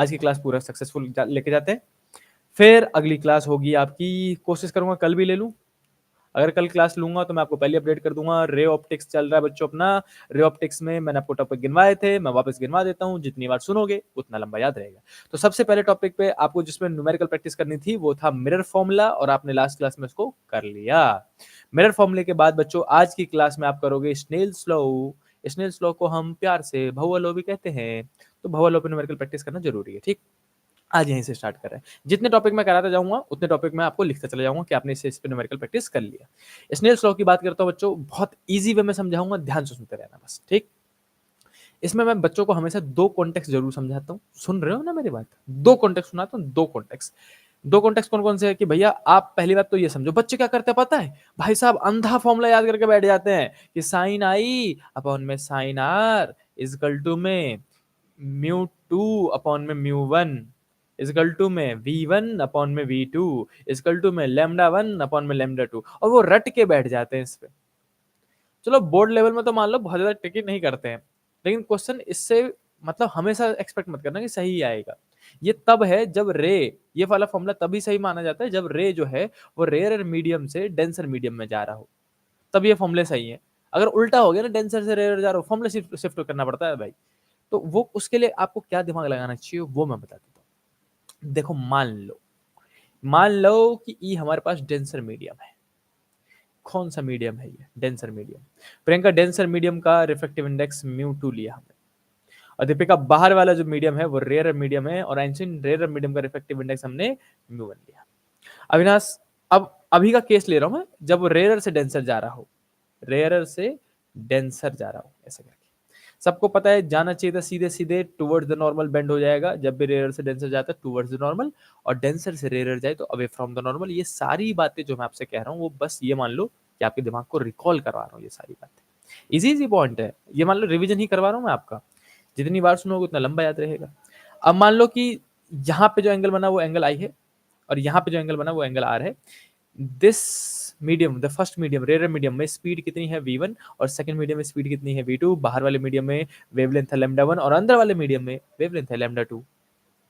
आज की क्लास पूरा सक्सेसफुल लेके जाते हैं। फिर अगली क्लास होगी आपकी, कोशिश करूंगा कल भी ले लूं। अगर कल क्लास लूंगा तो मैं आपको पहले अपडेट कर दूंगा। रे ऑप्टिक्स चल रहा है बच्चों अपना। रे ऑप्टिक्स में मैंने आपको टॉपिक गिनवाए थे, मैं वापस गिनवा देता हूं। जितनी बार सुनोगे उतना लंबा याद रहेगा। तो सबसे पहले टॉपिक पे आपको जिसमें न्यूमेरिकल प्रैक्टिस करनी थी वो था मिरर फॉर्मूला, और आपने लास्ट क्लास में उसको कर लिया। मिरर फॉर्मूले के बाद बच्चों आज की क्लास में आप करोगे स्नेल्स लॉ। स्नेल्स लॉ को हम प्यार से भौवा लॉ भी कहते हैं। तो भौवा लॉ पे न्यूमेरिकल प्रैक्टिस करना जरूरी है, ठीक। आज यहीं से स्टार्ट कर रहे हैं। जितने टॉपिक मैं कराता जाऊंगा उतने टॉपिक मैं आपको लिखता चला जाऊंगा कि आपने इस पे न्यूमेरिकल प्रैक्टिस कर लिया। स्नेल्स लॉ की बात करता हूं बच्चों, बहुत इजी वे में समझाऊंगा, ध्यान से सुनते रहना बस, ठीक। इसमें मैं बच्चों को हमेशा दो कॉन्टेक्स्ट जरूर समझाता हूँ। सुन रहे हो ना मेरी बात? दो कॉन्टेक्स्ट सुनाता हूँ, दो कॉन्टेक्स्ट। दो कॉन्टेक्स्ट कौन कौन से है कि भैया आप पहली बात तो ये समझो, बच्चे क्या करते हैं पता है भाई साहब? अंधा फॉर्मूला याद करके बैठ जाते हैं कि साइन आई अपॉन में साइन आर इजकल टू में म्यू टू अपॉन में म्यू वन इजकल टू में वी वन अपॉन में वी टू इजकल टू में लेमडा वन अपॉन में लेमडा टू, और वो रट के बैठ जाते हैं इस पे। चलो बोर्ड लेवल में तो मान लो बहुत ज्यादा टिक नहीं करते हैं, लेकिन क्वेश्चन इससे मतलब हमेशा एक्सपेक्ट मत करना कि सही ही आएगा। ये तब है जब रे, ये वाला फॉर्मूला तभी सही माना जाता है जब रे जो है वो रेयर मीडियम से डेंसर मीडियम में जा रहा हो, तब ये फॉर्मूले सही है। अगर उल्टा हो गया ना, डेंसर से रेयर जा रहा हो, फॉर्मूले शिफ्ट करना पड़ता है भाई। तो वो उसके लिए आपको क्या दिमाग लगाना चाहिए वो मैं बता देता हूँ। देखो मान लो कि ई हमारे पास डेंसर मीडियम है। कौन सा मीडियम है ये? Denser medium. Priyanka denser medium का रिफ्रैक्टिव इंडेक्स म्यू टू लिया हमने। और दीपिका बाहर वाला जो मीडियम है वो रेयर मीडियम है, और आइंस्टीन रेयर मीडियम का रिफ्रैक्टिव इंडेक्स हमने म्यू वन लिया। अविनाश, अब अभी का केस ले रहा हूं मैं, जब रेयर से डेंसर जा रहा हो, रेयर से डेंसर जा रहा हो ऐसे करके। सबको पता है जाना चाहिए था सीधे सीधे टुवर्ड्स द नॉर्मल बेंड हो जाएगा जब भी रेयर से डेंसर जाता है टुवर्ड्स द नॉर्मल, और डेंसर से रेयर जाए तो अवे फ्रॉम द नॉर्मल। ये सारी बातें जो मैं आपसे कह रहा हूँ वो बस ये मान लो कि आपके दिमाग को रिकॉल करवा रहा हूँ। ये सारी बातें इजी इजी पॉइंट है, ये मान लो रिवीजन ही करवा रहा हूँ मैं आपका। जितनी बार सुनोगे उतना लंबा याद रहेगा। अब मान लो कि यहाँ पे जो एंगल बना वो एंगल आई है, और यहाँ पे जो एंगल बना वो एंगल आर है। This medium, the first medium rare medium में स्पीड कितनी है v1, और सेकंड मीडियम में स्पीड कितनी है v2। बाहर वाले मीडियम में वेवलेंथ है लैम्डा वन, और अंदर वाले मीडियम में वेवलेंथ है लैम्डा टू।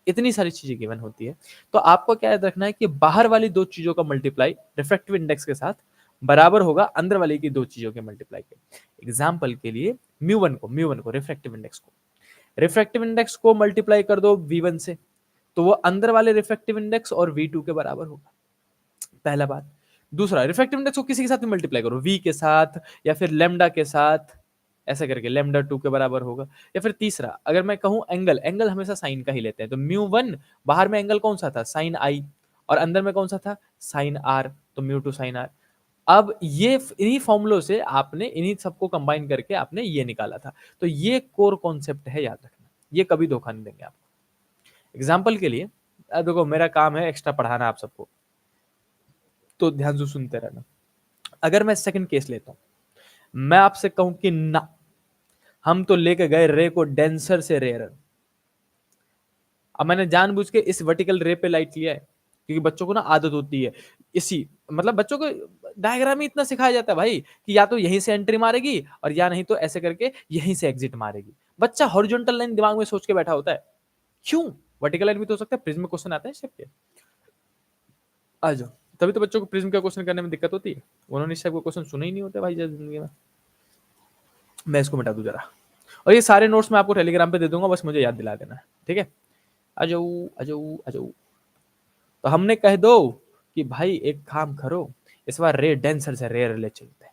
इतनी सारी चीजें गिवन होती है। तो आपको क्या याद रखना है कि बाहर वाली दो चीजों का मल्टीप्लाई रिफ्रैक्टिव इंडेक्स के साथ बराबर होगा अंदर वाली की दो चीजों के मल्टीप्लाई के। एग्जाम्पल के लिए म्यू वन को रिफ्रैक्टिव इंडेक्स को मल्टीप्लाई कर दो v1 से, तो वो अंदर वाले रिफ्रैक्टिव इंडेक्स और v2 के बराबर होगा। पहला बात। दूसरा, रिफ्रैक्टिव इंडेक्स को किसी के साथ भी मल्टीप्लाई करो, v के साथ या फिर लेमडा के साथ, ऐसा करके लेमडा टू के बराबर होगा। या फिर तीसरा, अगर मैं कहूं एंगल हमेशा साइन का ही लेते हैं, तो म्यू वन बाहर में एंगल कौन सा था? साइन आई, और अंदर में कौन सा था? साइन आर, तो म्यू टू साइन आर। अब ये इन्हीं फॉर्मुलों से आपने इन्हीं सबको कंबाइन करके आपने ये निकाला था। तो ये कोर कॉन्सेप्ट है, याद रखना, ये कभी धोखा नहीं देंगे आपको। एग्जाम्पल के लिए देखो, मेरा काम है एक्स्ट्रा पढ़ाना आप सबको, तो ध्यान से सुनते रहना। अगर मैं सेकंड केस लेता हूं, मैं आपसे कहूं कि ना, हम तो लेके गए रे को डेंसर से रेयर। अब मैंने जानबूझ के इस वर्टिकल रे पे लाइट लिया है, क्योंकि बच्चों को ना आदत होती है इसी, मतलब बच्चों को डायग्राम ही इतना सिखाया जाता है भाई कि या तो यहीं से एंट्री मारेगी और या नहीं तो ऐसे करके यहीं से एग्जिट मारेगी। बच्चा हॉरिजॉन्टल लाइन दिमाग में सोच के बैठा होता है। क्यों? वर्टिकल लाइन भी तो हो सकता है, प्रिज्म में क्वेश्चन आता है शेप के। आ जाओ, तभी तो बच्चों को प्रिज्म का क्वेश्चन करने में दिक्कत होती है, उन्होंने इस टाइप के क्वेश्चन सुने ही नहीं होते भाई जिंदगी में। मैं इसको मिटा दूं जरा, और ये सारे नोट्स मैं आपको टेलीग्राम पे दे दूंगा, बस मुझे याद दिला देना, ठीक है। आ जाओ आ जाओ आ जाओ। तो हमने कह दो कि भाई एक काम करो, इस बार रे डेंसर से रेयर ले चलते हैं।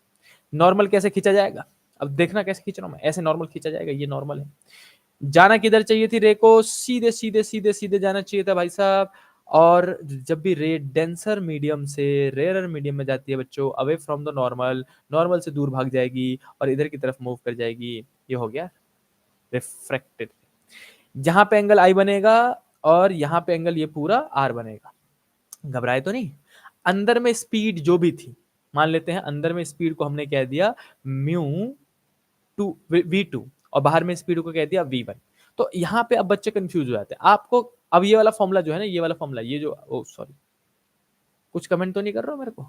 नॉर्मल कैसे खींचा जाएगा? अब देखना कैसे खींच रहा हूं मैं, ऐसे नॉर्मल खींचा जाएगा, ये नॉर्मल है। जाना किधर चाहिए थी रे को? सीधे सीधे सीधे सीधे जाना चाहिए था भाई साहब। और जब भी रे डेंसर मीडियम से रेयर मीडियम में जाती है बच्चों, away from the normal, normal से दूर भाग जाएगी और इधर की तरफ मूव कर जाएगी। ये हो गया रिफ्रैक्टेड। जहां पे एंगल आई बनेगा और यहाँ पे एंगल ये पूरा आर बनेगा। घबराए तो नहीं? अंदर में स्पीड जो भी थी, मान लेते हैं अंदर में स्पीड को हमने कह दिया म्यू टू v2, और बाहर में स्पीड को कह दिया v1। तो यहाँ पे अब बच्चे कंफ्यूज हो जाते हैं। आपको अब ये वाला फॉर्मूला जो है ना, ये वाला फॉर्मूला, ये जो, ओ सॉरी, कुछ कमेंट तो नहीं कर रहा हो मेरे को?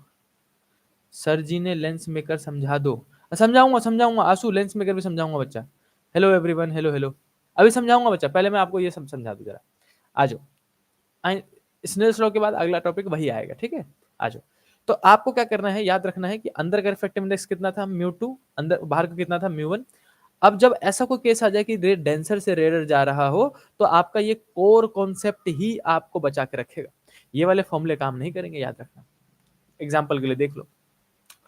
सर जी ने लेंस मेकर समझा दो। समझाऊंगा समझाऊंगा आंसू, लेंस मेकर भी समझाऊंगा बच्चा। Hello everyone, hello hello. अभी समझाऊंगा बच्चा, पहले मैं आपको ये सब समझा दूं जरा। आ जाओ। स्नेल्स लॉ के बाद अगला टॉपिक वही आएगा, ठीक है। आ जाओ। तो आपको क्या करना है, याद रखना है कि अंदर का रिफ्रैक्टिव इंडेक्स कितना था, म्यू 2, अंदर बाहर का कितना था, म्यू 1। अब जब ऐसा कोई केस आ जाए कि रे डेंसर से रेयर जा रहा हो, तो आपका ये कोर कॉन्सेप्ट ही आपको बचा के रखेगा। ये वाले फॉर्मूले काम नहीं करेंगे, याद रखना। एग्जाम्पल के लिए देख लो,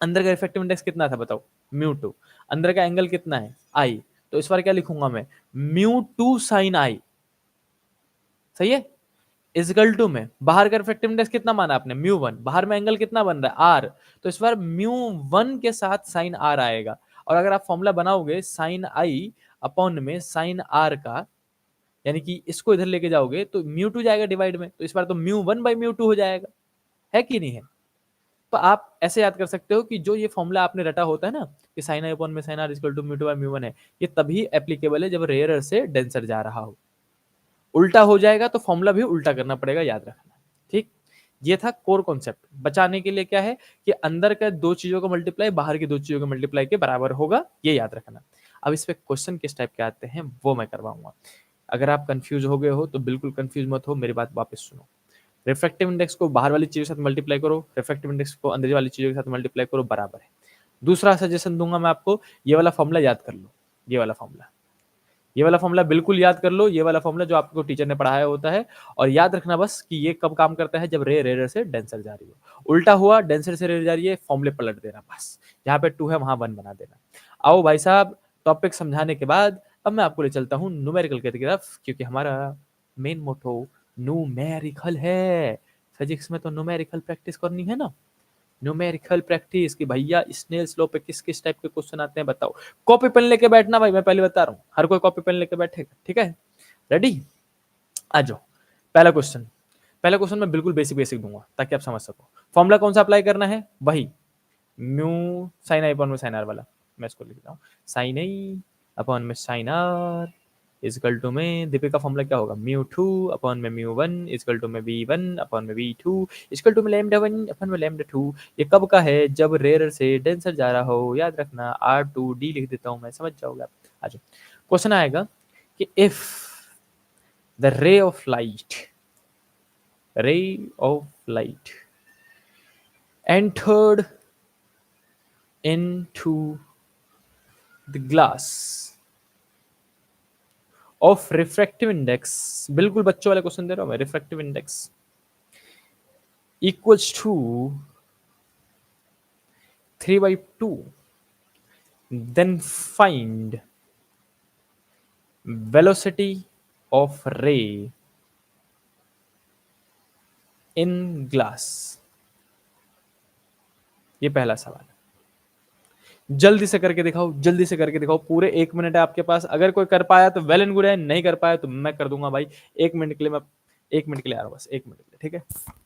अंदर का रिफ्रैक्टिव इंडेक्स कितना था बताओ, म्यू 2। अंदर का एंगल कितना है, आई। तो इस बार क्या लिखूंगा मैं, म्यू 2 साइन आई। सही है। इजकल टू में बाहर का रिफ्रैक्टिव इंडेक्स कितना माना आपने, म्यू 1। बाहर में एंगल कितना बन रहा है, आर। तो इस बार म्यू 1 के साथ साइन आर आएगा। और अगर आप फॉर्मूला बनाओगे साइन आई अपॉन में साइन आर का, यानी कि इसको इधर लेके जाओगे तो म्यू 2 जाएगा डिवाइड में, तो इस बार तो म्यू 1/म्यू 2 हो जाएगा, है कि नहीं है। तो आप ऐसे याद कर सकते हो कि जो ये फॉर्मूला आपने रटा होता है ना कि साइन आई अपॉन में sine r equal to mu 2/म्यू 1 है, ये तभी एप्लीकेबल है जब रेयरर से डेंसर जा रहा हो। उल्टा हो जाएगा तो फॉर्मूला भी उल्टा करना पड़ेगा, याद रखना। ठीक, ये था कोर कॉन्सेप्ट। बचाने के लिए क्या है कि अंदर का दो चीजों का मल्टीप्लाई बाहर की दो चीजों के मल्टीप्लाई के बराबर होगा, ये याद रखना। अब इस पे क्वेश्चन किस टाइप के आते हैं वो मैं करवाऊंगा। अगर आप कंफ्यूज हो गए हो तो बिल्कुल कंफ्यूज मत हो, मेरी बात वापस सुनो। रिफ्रैक्टिव इंडेक्स को बाहर वाली चीजों के साथ मल्टीप्लाई करो, रिफ्रैक्टिव इंडेक्स को अंदर वाली चीजों के साथ मल्टीप्लाई करो, बराबर है। दूसरा सजेशन दूंगा मैं आपको, ये वाला फॉर्मूला याद कर लो। ये वाला फॉर्मूला, ये वाला फॉर्मूला बिल्कुल याद कर लो। ये वाला फॉर्मूला जो आपको टीचर ने पढ़ाया होता है। और याद रखना बस कि ये कब काम करता है, जब रे रेयर से डेंसर जा रही हो। उल्टा हुआ, डेंसर से रेयर जा रही है, फॉर्मूले पलट देना बस। जहां पे 2 है वहां 1 बना देना। आओ भाई साहब, टॉपिक समझाने के बाद अब मैं आपको ले चलता हूँ न्यूमेरिकल की तरफ, क्योंकि हमारा मेन मोटो न्यूमेरिकल है। फिजिक्स में तो न्यूमेरिकल प्रैक्टिस करनी है ना, न्यूमेरिकल प्रैक्टिस। कि भैया स्नेल्स लॉ पे किस किस टाइप के क्वेश्चन आते हैं बताओ। कॉपी पेन लेके बैठना भाई, मैं पहले बता रहा हूँ, हर कोई कॉपी पेन लेके बैठेगा, ठीक है। रेडी, आ जाओ। पहला क्वेश्चन, पहला क्वेश्चन मैं बिल्कुल बेसिक बेसिक दूंगा ताकि आप समझ सको। फॉर्मूला कौन सा अप्लाई करना है, वही म्यू साइन आई अपॉन में साइन आर वाला। मैं इसको लिखता हूँ, साइन आई अपॉन में साइन आर इजकल टू में दीपिका फॉर्मूला क्या होगा, म्यू 2 अपॉन में म्यू 1 इजकल टू में v1 अपॉन में v2 इजकल टू में λ1 अपॉन में λ2। ये कब का है, जब रेयर से डेंसर जा रहा हो। याद रखना R2D लिख देता हूँ मैं, समझ जाओगे आप। आ जाओ, क्वेश्चन आएगा कि if the ray of light entered into the glass of refractive index, बिल्कुल बच्चों वाले क्वेश्चन दे रहा हूं मैं, refractive index equals to 3/2, then find velocity of ray in glass। ये पहला सवाल है। जल्दी से करके दिखाओ, जल्दी से करके दिखाओ। पूरे 1 मिनट है आपके पास। अगर कोई कर पाया तो वेल एंड गुड है, नहीं कर पाया तो मैं कर दूंगा भाई। 1 मिनट के लिए मैं 1 मिनट के लिए आ रहा हूँ, बस 1 मिनट के लिए, ठीक है।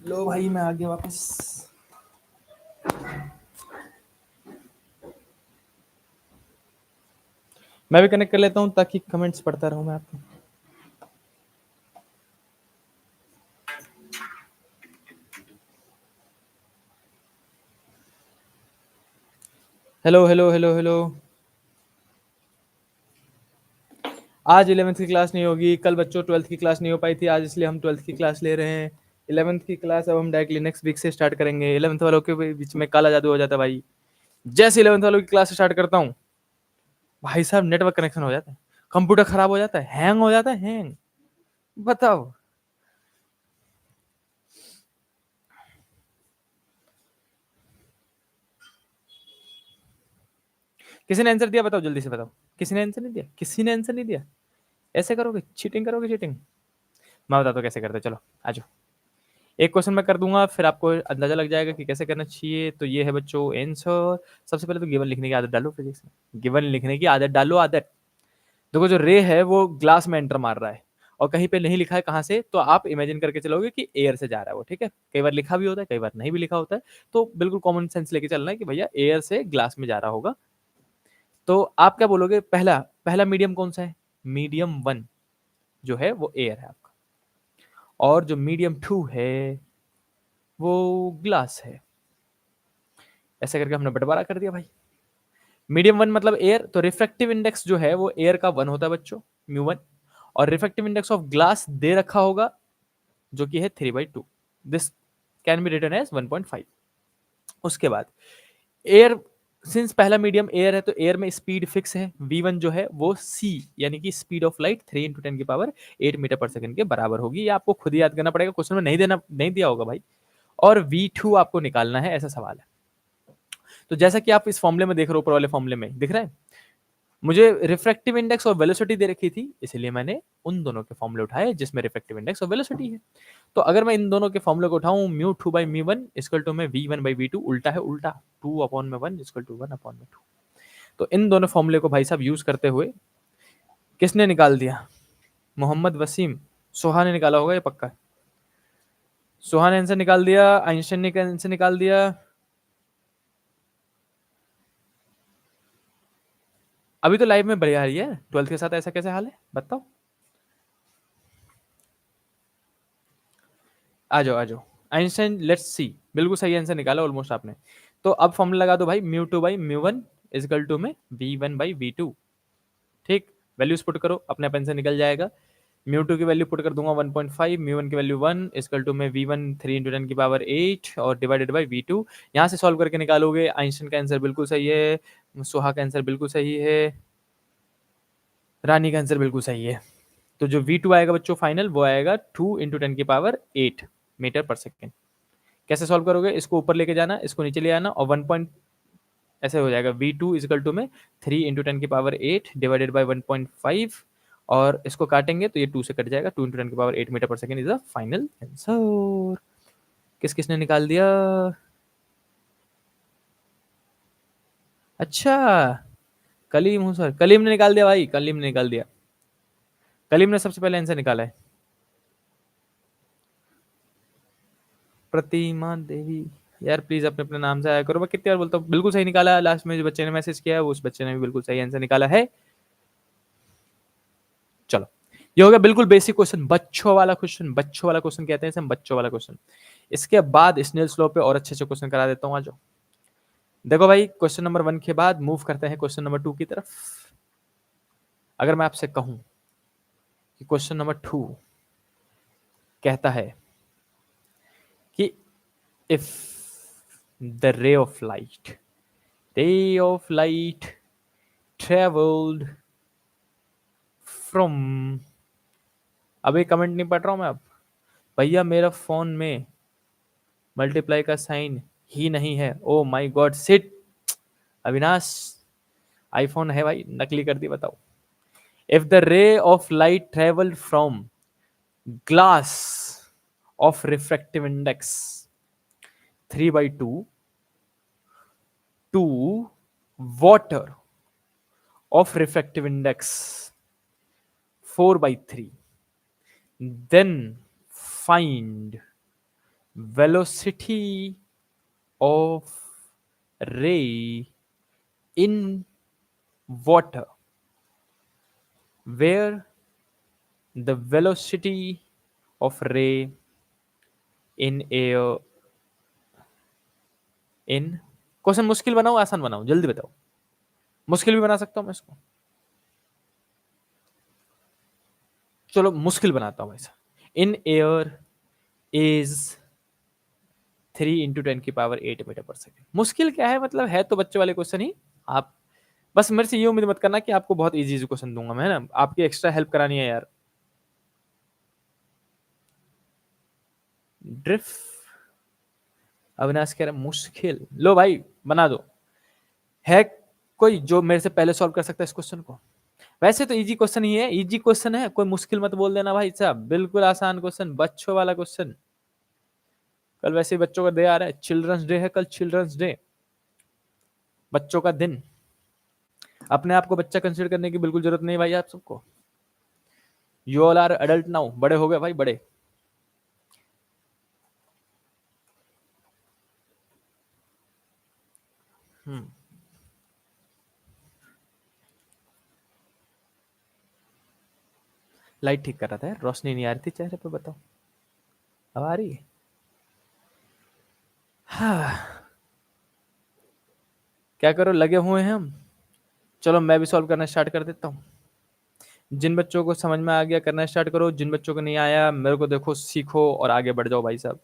लो भाई, मैं आ गया वापस। मैं भी कनेक्ट कर लेता हूँ ताकि कमेंट्स पढ़ता रहूं मैं आपको। Hello hello hello hello. आज 11th की क्लास नहीं होगी, कल बच्चों 12th की क्लास नहीं हो पाई थी आज, इसलिए हम 12th की क्लास ले रहे हैं। 11th की क्लास अब हम डायरेक्टली नेक्स्ट वीक से स्टार्ट करेंगे। 11th वालों के बीच में काला जादू हो जाता है भाई। जैसे 11th वालों की क्लास स्टार्ट करता हूँ भाई साहब, नेटवर्क कनेक्शन हो जाता है, कंप्यूटर खराब हो जाता है, हैंग हो जाता है, हैंग। बताओ, किसी ने आंसर दिया बताओ, जल्दी से बताओ। किसी ने आंसर नहीं दिया, किसी ने आंसर नहीं दिया। ऐसे करोगे? चीटिंग करोगे? चीटिंग मैं बताता हूँ कैसे करते हैं, चलो आ जाओ। एक क्वेश्चन मैं कर दूंगा, फिर आपको अंदाजा लग जाएगा कि कैसे करना चाहिए। तो ये है बच्चों आंसर। सबसे पहले तो गिवन लिखने की आदत डालो फिजिक्स में, गिवन लिखने की आदत डालो, आदत। देखो जो रे है वो ग्लास में एंटर मार रहा है और कहीं पे नहीं लिखा है कहाँ से, तो आप इमेजिन करके चलोगे कि एयर से जा रहा है वो, ठीक है। कई बार लिखा भी होता है, कई बार नहीं भी लिखा होता है, तो बिल्कुल कॉमन सेंस लेके चलना है कि भैया एयर से ग्लास में जा रहा होगा। तो आप क्या बोलोगे? पहला पहला मीडियम कौन सा है? मीडियम वन जो है वो एयर है आपका, और जो मीडियम टू है वो ग्लास है। ऐसे करके हमने बंटवारा कर दिया भाई। मीडियम वन मतलब एयर, तो रिफ्रैक्टिव इंडेक्स जो है वो एयर का 1 होता है बच्चों, म्यू वन। और रिफ्रैक्टिव इंडेक्स ऑफ ग्लास दे रखा होगा जो कि है 3/2। This can be written as 1.5। उसके बाद एयर, सिंस पहला मीडियम एयर है तो एयर में स्पीड फिक्स है, v1 जो है वो c यानी कि स्पीड ऑफ लाइट 3 × 10⁸ मीटर पर सेकंड के बराबर होगी। ये आपको खुद ही याद करना पड़ेगा, क्वेश्चन में नहीं दिया होगा भाई। और v2 आपको निकालना है, ऐसा सवाल है। तो जैसा कि आप इस फॉर्मूले में देख रहे हो, ऊपर वाले फॉर्मूले में दिख रहा है, मुझे रिफ्रैक्टिव इंडेक्स और वेलोसिटी दे रखी थी, इसलिए मैंने उन दोनों के फॉर्मूले उठाए जिसमें रिफ्रैक्टिव इंडेक्स और वेलोसिटी है। तो अगर मैं इन दोनों के फॉर्मूले को उठाऊं, μ2/μ1 इक्वल टू में v1/v2, उल्टा है उल्टा, 2/1 इक्वल टू 1/2। तो इन दोनों फॉर्मूले को भाई साहब यूज करते हुए किसने निकाल दिया? मोहम्मद वसीम, सोहा ने निकाला होगा ये पक्का। सोहा ने आंसर निकाल दिया, आइंस्टाइन ने आंसर निकाल दिया। अभी तो लाइव में बढ़िया रही है, 12th के साथ ऐसा कैसे हाल है बताओ? आ जाओ आ जाओ। आइंस्टाइन, लेट्स सी, बिल्कुल सही आंसर निकाला ऑलमोस्ट आपने। तो अब फॉर्मूला लगा दो भाई, μ2/μ1 इक्वल टू में v1/v2। ठीक, वैल्यूज पुट करो, अपने आप आंसर निकल जाएगा। μ2 की वैल्यू पुट कर दूंगा 1.5, μ1 की वैल्यू 1 इक्वल टू में v1 3 × 10⁸ और डिवाइडेड बाय v2। यहाँ से सॉल्व करके निकालोगे। आइंस्टाइन का आंसर बिल्कुल सही है, सोहा का आंसर बिल्कुल सही है, रानी का आंसर बिल्कुल सही है। तो जो v2 आएगा बच्चों फाइनल, वो आएगा 2 × 10⁸ मीटर पर सेकेंड। कैसे सॉल्व करोगे? इसको ऊपर लेके जाना, इसको नीचे ले आना, और 1 पॉइंट ऐसे हो जाएगा, v2 इक्वल टू में 3 × 10⁸ डिवाइडेड बाय 1.5, और इसको काटेंगे तो ये 2 से कट जाएगा। 2 × 10⁸ मीटर पर second is the final answer. किस किसने निकाल दिया? अच्छा, कलीम हूँ सर, कलीम ने निकाल दिया भाई, कलीम ने निकाल दिया। कलीम ने सबसे पहले आंसर निकाला है। प्रतिमा देवी, यार प्लीज अपने अपने नाम से आया करो, मैं कितनी बार बोलता हूँ। बिल्कुल सही निकाला, लास्ट में जो बच्चे ने मैसेज किया है उस बच्चे ने भी बिल्कुल सही आंसर निकाला है। चलो, ये हो गया बिल्कुल बेसिक क्वेश्चन, बच्चों वाला क्वेश्चन। बच्चों वाला क्वेश्चन कहते हैं इसे हम, बच्चों वाला क्वेश्चन। इसके बाद स्नेल्स लॉ पे और अच्छे अच्छे क्वेश्चन करा देता हूँ, आज देखो भाई। क्वेश्चन नंबर 1 के बाद मूव करते हैं क्वेश्चन नंबर 2 की तरफ। अगर मैं आपसे कहूं कि क्वेश्चन नंबर 2 कहता है कि if the ray of light traveled from, अभी कमेंट नहीं पढ़ रहा हूं मैं अब भैया, मेरा फोन में मल्टीप्लाई का साइन ही नहीं है। Oh my god, sit Avinash, iPhone है भाई, नकली कर दी, बताओ। If the ray of light travel from glass of refractive index 3/2 to water of refractive index 4/3, then find velocity of ray in water where the velocity of ray in air in, question मुश्किल बनाओ आसान बनाओ, जल्दी बताओ। मुश्किल भी बना सकता हूं मैं इसको, चलो मुश्किल बनाता हूं ऐसा। इन एयर इज 3 × 10⁸ मीटर पर सेकेंड। मुश्किल क्या है, मतलब है तो बच्चों वाले क्वेश्चन ही। आप बस मेरे से ये उम्मीद मत करना कि आपको बहुत इजी क्वेश्चन दूंगा मैं, है ना, आपकी एक्स्ट्रा हेल्प करानी है यार। ड्रिफ्ट, अविनाश कह रहा मुश्किल, लो भाई बना दो। है कोई जो मेरे से पहले सॉल्व कर सकता है इस क्वेश्चन को? वैसे तो इजी क्वेश्चन ही है, इजी क्वेश्चन है, कोई मुश्किल मत बोल देना भाई साहब, बिल्कुल आसान क्वेश्चन, बच्चों वाला क्वेश्चन। कल वैसे ही बच्चों का डे आ रहा है, चिल्ड्रंस डे है कल, चिल्ड्रंस डे, बच्चों का दिन। अपने आप को बच्चा कंसिडर करने की बिल्कुल जरूरत नहीं भाई आप सबको। You all are adult now, बड़े हो गए भाई, बड़े। लाइट ठीक कर रहा था यार, रोशनी नहीं आ रही थी चेहरे पे, बताओ अब आ रही है? हाँ, क्या करो, लगे हुए हैं हम। चलो मैं भी सॉल्व करना स्टार्ट कर देता हूँ। जिन बच्चों को समझ में आ गया करना स्टार्ट करो, जिन बच्चों को नहीं आया मेरे को देखो, सीखो और आगे बढ़ जाओ भाई साहब।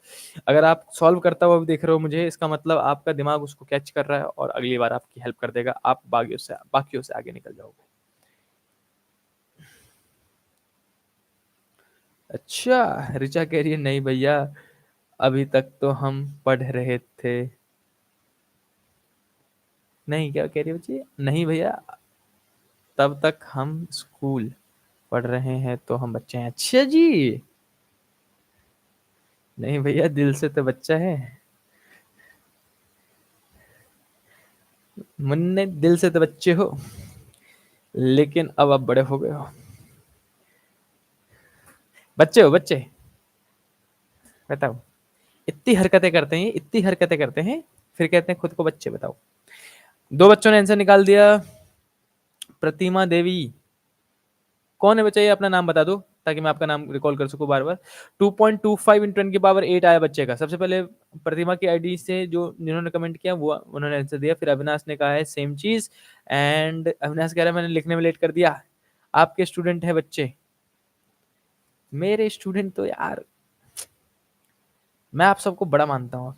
अगर आप सॉल्व करता हुआ भी देख रहे हो मुझे, इसका मतलब आपका दिमाग उसको कैच कर रहा है और अगली बार आपकी हेल्प कर देगा, आप बाकियों से आगे निकल जाओगे। अच्छा, ऋचा कह रही है नहीं भैया, अभी तक तो हम पढ़ रहे थे। नहीं, क्या कह रही है बच्ची? नहीं भैया, तब तक हम स्कूल पढ़ रहे हैं तो हम बच्चे हैं। अच्छा जी, नहीं भैया, दिल से तो बच्चा है मुन्ने, दिल से तो बच्चे हो, लेकिन अब आप बड़े हो गए हो। बच्चे हो, बच्चे, बताओ। इतनी हरकतें करते हैं, इतनी हरकतें करते हैं, फिर कहते हैं खुद को बच्चे। बताओ, दो बच्चों ने आंसर निकाल दिया। प्रतिमा देवी, कौन है बच्चा, ये अपना नाम बता दो ताकि मैं आपका नाम रिकॉल कर सकूं बार बार। 2.25 × 10⁸ आया बच्चे का। सबसे पहले प्रतिमा की आईडी से जो जिन्होंने कमेंट किया वो उन्होंने आंसर दिया, फिर अविनाश ने कहा है सेम चीज, एंड अविनाश कह रहा है मैंने लिखने में लेट कर दिया। आपके स्टूडेंट है बच्चे, मेरे स्टूडेंट तो यार मैं आप सबको बड़ा मानता हूँ।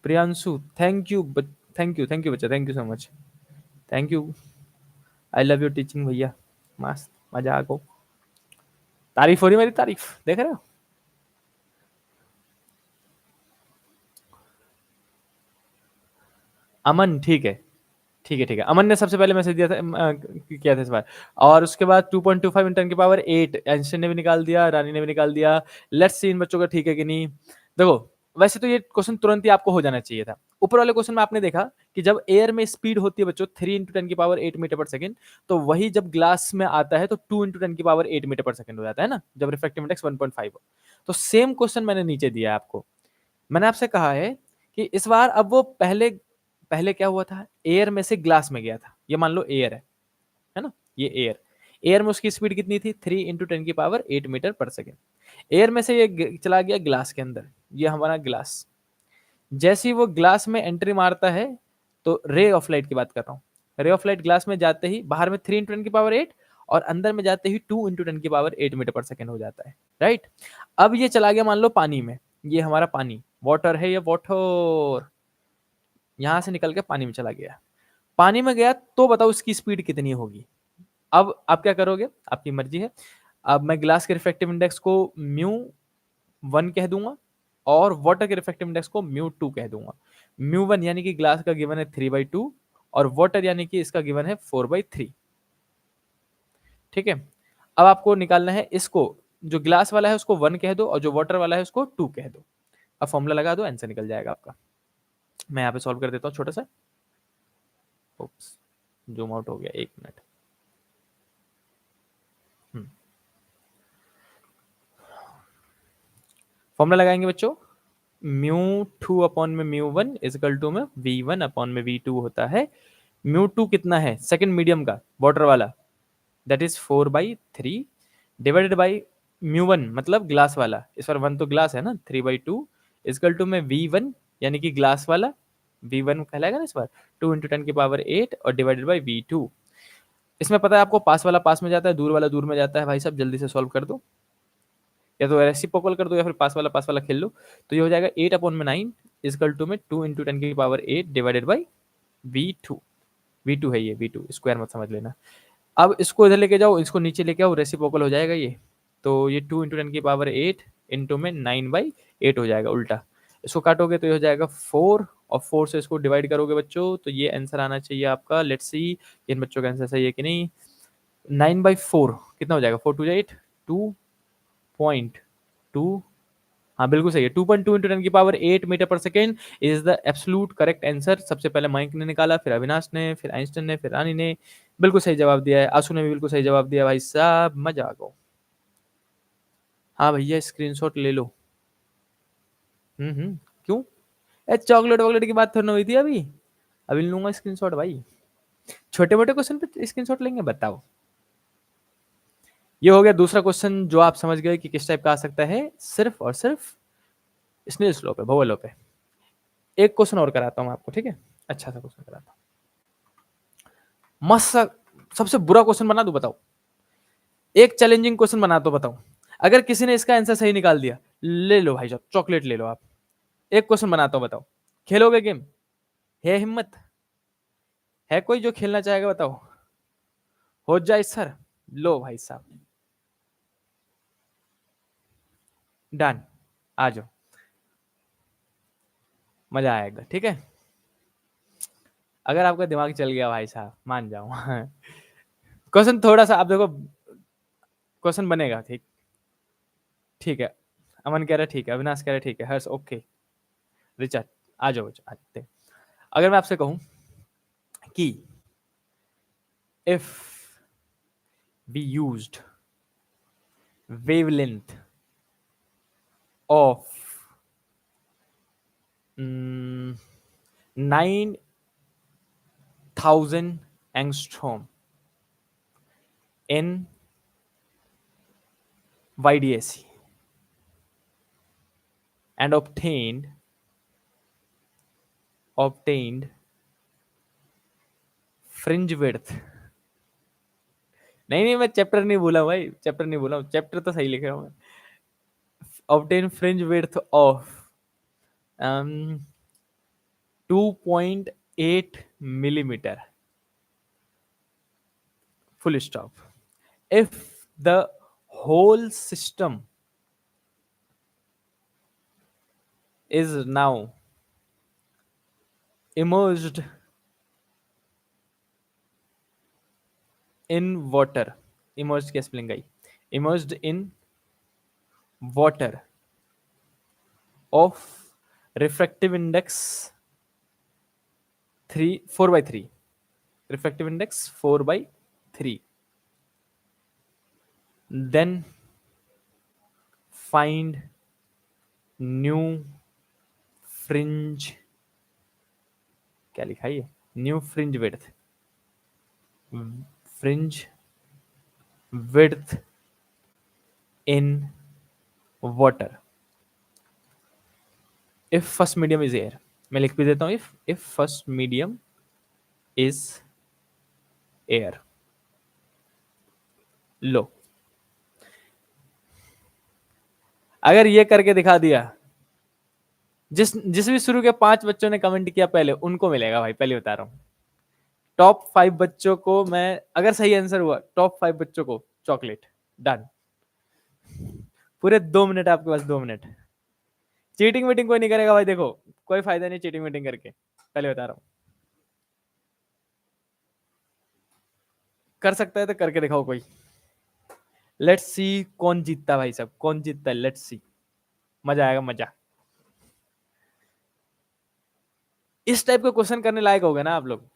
प्रियांशु, थैंक यू बच्चा, thank you so much, thank you. I love you teaching भैया, मस्त मजाक हो। तारीफ हो रही है मेरी, तारीफ देख रहे हो। अमन, ठीक है, ठीक है, ठीक है। अमन ने सबसे पहले मैसेज दिया था, किया था इस बार। और उसके बाद 2.25 × 10⁸ एंशन ने भी निकाल दिया, रानी ने भी निकाल दिया। लेट्स सी इन बच्चों का ठीक है कि नहीं। देखो, वैसे तो ये क्वेश्चन तुरंत ही आपको हो जाना चाहिए था। ऊपर वाले क्वेश्चन में आपने देखा कि जब एयर में स्पीड होती है बच्चों 3 × 10⁸ मीटर पर सेकंड, तो वही जब ग्लास में आता है तो 2 × 10⁸ मीटर पर सेकंड हो जाता है ना, जब रिफ्रैक्टिव इंडेक्स 1.5 हो। तो सेम क्वेश्चन मैंने नीचे दिया है आपको। मैंने आपसे कहा है कि इस बार अब वो पहले पहले क्या हुआ था, एयर में से ग्लास में गया था, ये मान लो एयर है ना, ये एयर, एयर में उसकी स्पीड कितनी थी, 3 × 10⁸ मीटर पर सेकेंड। एयर में से ये चला गया ग्लास के अंदर, ये हमारा ग्लास। जैसे ही वो ग्लास में एंट्री मारता है, तो रे ऑफ लाइट की बात कर रहा हूँ, रे ऑफ लाइट ग्लास में जाते ही बाहर में 3 × 10⁸ और अंदर में जाते ही 2 × 10⁸ मीटर पर सेकेंड हो जाता है, राइट। अब ये चला गया मान लो पानी में, ये हमारा पानी, वाटर है ये, वाटर यहां से निकल के पानी में चला गया। पानी में गया तो बताओ इसकी स्पीड कितनी होगी। अब आप क्या करोगे, आपकी मर्जी है। अब मैं ग्लास के रिफ्रैक्टिव इंडेक्स को μ1 कह दूंगा और वाटर के रिफ्रैक्टिव इंडेक्स को μ2 कह दूंगा। μ1 यानी कि ग्लास का गिवन है 3/2 और वाटर यानी कि इसका गिवन है 4/3। ठीक है, अब आपको निकालना है इसको, जो ग्लास वाला है उसको 1 कह दो और जो वाटर वाला है उसको 2 कह दो। अब फॉर्मूला लगा दो, आंसर निकल जाएगा आपका। मैं यहाँ पे सॉल्व कर देता हूँ छोटा सा। ओप्स, जूम आउट हो गया, 1 मिनट। फॉर्मूला लगाएंगे बच्चों, μ2/μ1 इजकल टू में v1/v2 होता है। μ2 कितना है, सेकंड मीडियम का, वाटर वाला, दैट इज 4/3 डिवाइडेड बाई μ1 मतलब ग्लास वाला, इस बार 1 तो ग्लास है ना, 3/2 इजकल टू में v1 यानी कि ग्लास वाला, v1 कहलाएगा ना इस बार, 2 × 10⁸ और डिवाइडेड बाई v2। इसमें पता है आपको, पास वाला पास में जाता है, दूर वाला दूर में जाता है, भाई साहब जल्दी से सॉल्व कर दो, या तो रेसिप्रोकल कर दो या फिर पास वाला खेल लो। तो ये हो जाएगा 8/9 इजकल टू में 2 × 10⁸ डिवाइडेड बाई v2। v2 है ये, v2 स्क्वायर मत समझ लेना। अब इसको इधर लेके जाओ, इसको नीचे लेके आओ, रेसिप्रोकल हो जाएगा ये। तो ये 2 × 10⁸ इंटू में 9/8 हो जाएगा उल्टा। इसको काटोगे तो ये हो जाएगा 4 और 4 से इसको डिवाइड करोगे बच्चों तो ये आंसर आना चाहिए आपका। लेट्स सी इन बच्चों का आंसर सही है कि नहीं। 9/4 कितना हो जाएगा? 4 2 8 2.2। हाँ बिल्कुल सही है। 2.2 इंटू 10⁸ मीटर पर second is the absolute correct answer. सबसे पहले मयंक ने निकाला, फिर अविनाश ने, फिर आइंस्टाइन ने, फिर रानी ने बिल्कुल सही जवाब दिया है। आंसू ने भी बिल्कुल सही जवाब दिया। भाई साहब मजा आ गया। हाँ भैया स्क्रीनशॉट ले लो। क्यों? चॉकलेट वॉकलेट की बात थोड़ी ना हुई थी अभी। अभी लूंगा स्क्रीनशॉट भाई। छोटे मोटे क्वेश्चन पे स्क्रीनशॉट लेंगे बताओ। ये हो गया दूसरा क्वेश्चन जो आप समझ गए कि किस टाइप का आ सकता है, सिर्फ और सिर्फ स्नेल स्लो पे, भोवलो पे। एक क्वेश्चन और कराता हूं आपको, ठीक है? अच्छा सा क्वेश्चन कराता हूं, मस्त सा। सबसे बुरा क्वेश्चन बना दूं बताओ? एक चैलेंजिंग क्वेश्चन बना दो बताओ। अगर किसी ने इसका आंसर सही निकाल दिया, ले लो भाई साहब चॉकलेट ले लो आप। एक क्वेश्चन बनाता हूं बताओ, खेलोगे गेम? है हिम्मत? है कोई जो खेलना चाहेगा बताओ? हो जाए सर। लो भाई साहब डन, आ जाओ, मजा आएगा, ठीक है? अगर आपका दिमाग चल गया भाई साहब मान जाओ। क्वेश्चन थोड़ा सा आप देखो, क्वेश्चन बनेगा, ठीक? ठीक है। अमन कह रहा है ठीक है, अविनाश कह रहा है ठीक है, हर्ष ओके, रिचर्ड आ जाओ आते। अगर मैं आपसे कहूं कि if we used wavelength of 9,000 angstrom in YDAC and obtained fringe width। नहीं मैं चैप्टर नहीं बोला भाई, चैप्टर नहीं बोला, चैप्टर तो सही लिख रहा हूं मैं। obtain fringe width of 2.8 millimeter, full stop, if the whole system is now immersed in water। immersed क्या spelling I? immersed in water of refractive index 4/3, refractive index 4/3, then find new fringe, क्या लिखा है ये? New fringe width, fringe width in water if first medium is air। मैं लिख भी देता हूं, if first medium is air। लो, अगर ये करके दिखा दिया, जिस भी शुरू के 5 बच्चों ने कमेंट किया पहले उनको मिलेगा भाई, पहले बता रहा हूं। टॉप 5 बच्चों को मैं, अगर सही आंसर हुआ टॉप 5 बच्चों को चॉकलेट। डन। पूरे 2 मिनट आपके पास, 2 मिनट। चीटिंग वीटिंग कोई नहीं करेगा भाई, देखो कोई फायदा नहीं चीटिंग वीटिंग करके, पहले बता रहा हूं। कर सकता है तो करके दिखाओ कोई। लेट्स सी कौन जीतता भाई साहब, कौन जीतता है, लेट्स सी, मजा आएगा मजा। इस टाइप के क्वेश्चन करने लायक हो गए ना आप लोग,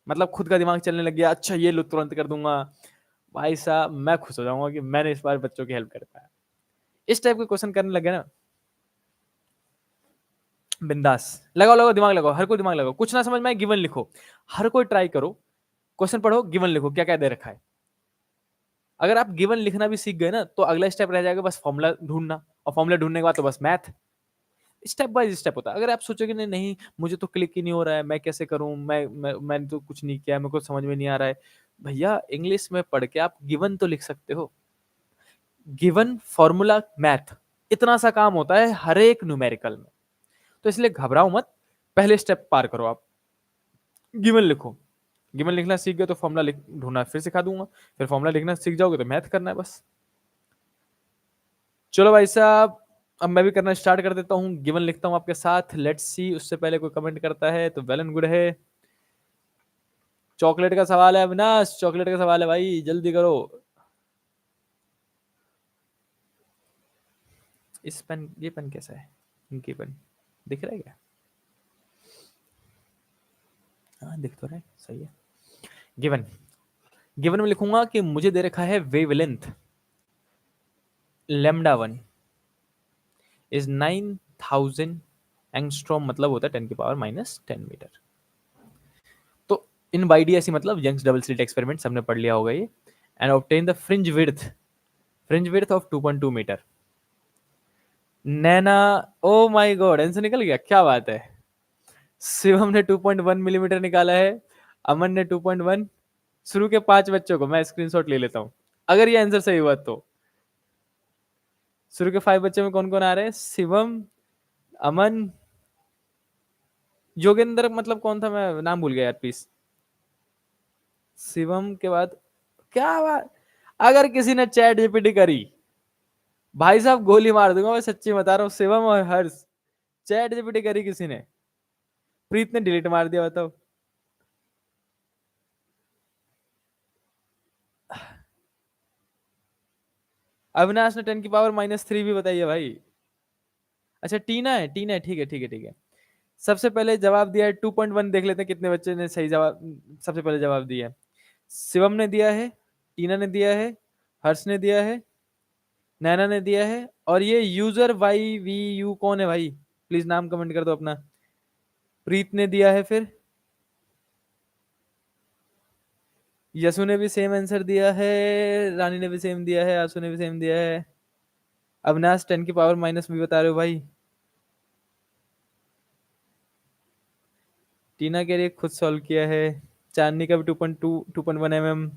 मतलब खुद का दिमाग चलने लग गया, अच्छा ये लो तुरंत कर दूंगा भाई साहब, मैं खुश हो जाऊंगा कि मैंने इस बार बच्चों की हेल्प कर पाया। इस टाइप के क्वेश्चन करने लगे ना, बिंदास लगाओ लगाओ दिमाग लगाओ, हर कोई दिमाग लगाओ। कुछ ना समझ में गिवन लिखो, हर कोई ट्राई करो, क्वेश्चन पढ़ो, गिवन लिखो क्या क्या दे रखा है। अगर आप गिवन लिखना भी सीख गए ना तो अगला स्टेप रह जाएगा बस फॉर्मूला ढूंढना, और फॉर्मूला ढूंढने के बाद तो बस मैथ। स्टेप बाय स्टेप होता है। अगर आप सोचोगे नहीं नहीं मुझे तो क्लिक ही नहीं हो रहा है, मैं कैसे करूं, मैंने तो कुछ नहीं किया, मेरे को समझ में नहीं आ रहा है, भैया इंग्लिश में पढ़ के आप गिवन तो लिख सकते हो। गिवन फॉर्मूला मैथ, इतना सा काम होता है हर एक न्यूमेरिकल में, तो इसलिए घबराओ मत, पहले स्टेप पार करो आप, गिवन लिखो। गिवन लिखना सीख गए तो फॉर्मूला ढूंढना फिर सिखा दूंगा, फिर फॉर्मूला लिखना सीख जाओगे तो मैथ करना है बस। चलो भाई साहब अब मैं भी करना स्टार्ट कर देता हूँ, गिवन लिखता हूँ आपके साथ, लेट्स सी। उससे पहले कोई कमेंट करता है तो वेल एंड गुड है। चॉकलेट का सवाल है अविनाश, चॉकलेट का सवाल है भाई, जल्दी करो। इस पेन, ये पेन कैसा है? इनकी पेन दिख रहा है क्या? हाँ दिख तो रहा है, सही है। गिवन, गिवन में लिखूंगा कि मुझे दे रखा है wavelength lambda one is 9000 angstrom, मतलब होता है 10⁻⁻10 मीटर। तो इन बाई डी ऐसी मतलब यंग्स डबल स्लिट एक्सपेरिमेंट सबने पढ़ लिया होगा ये। And obtain the fringe width of 2.2 metre. Naina, oh my god, answer निकल गया, क्या बात है। शिवम ने 2.1 मिलीमीटर निकाला है, अमन ने 2.1। शुरू के 5 बच्चों को मैं स्क्रीनशॉट ले लेता हूं, अगर ये आंसर सही हुआ तो। शुरू के 5 बच्चों में कौन कौन आ रहे हैं? शिवम, अमन, योगेंद्र, मतलब कौन था, मैं नाम भूल गया यार प्लीज। शिवम के बाद क्या बात, अगर किसी ने चैट जीपीटी करी, भाई साहब गोली मार दूंगा, मैं सच्ची बता रहा हूँ। शिवम और हर्ष, चैट जीपीटी करी किसी ने? प्रीत ने डिलीट मार दिया, बताओ। अविनाश ने 10⁻³ भी बताइए भाई। अच्छा टीना है, टीना है, ठीक है ठीक है ठीक है। सबसे पहले जवाब दिया है 2.1, देख लेते हैं कितने बच्चे ने सही जवाब सबसे पहले जवाब दिया है। शिवम ने दिया है, टीना ने दिया है, हर्ष ने दिया है, नैना ने दिया है, और ये यूजर वाई वी यू कौन है भाई? प्लीज नाम कमेंट कर दो अपना। प्रीत ने दिया है, फिर यसु ने भी सेम आंसर दिया है, रानी ने भी सेम दिया है, आसू ने भी सेम दिया है। अविनाश 10⁻⁻ भी बता रहे हो भाई। टीना के लिए खुद सॉल्व किया है। चांदनी का भी 2.2 2.1 mm।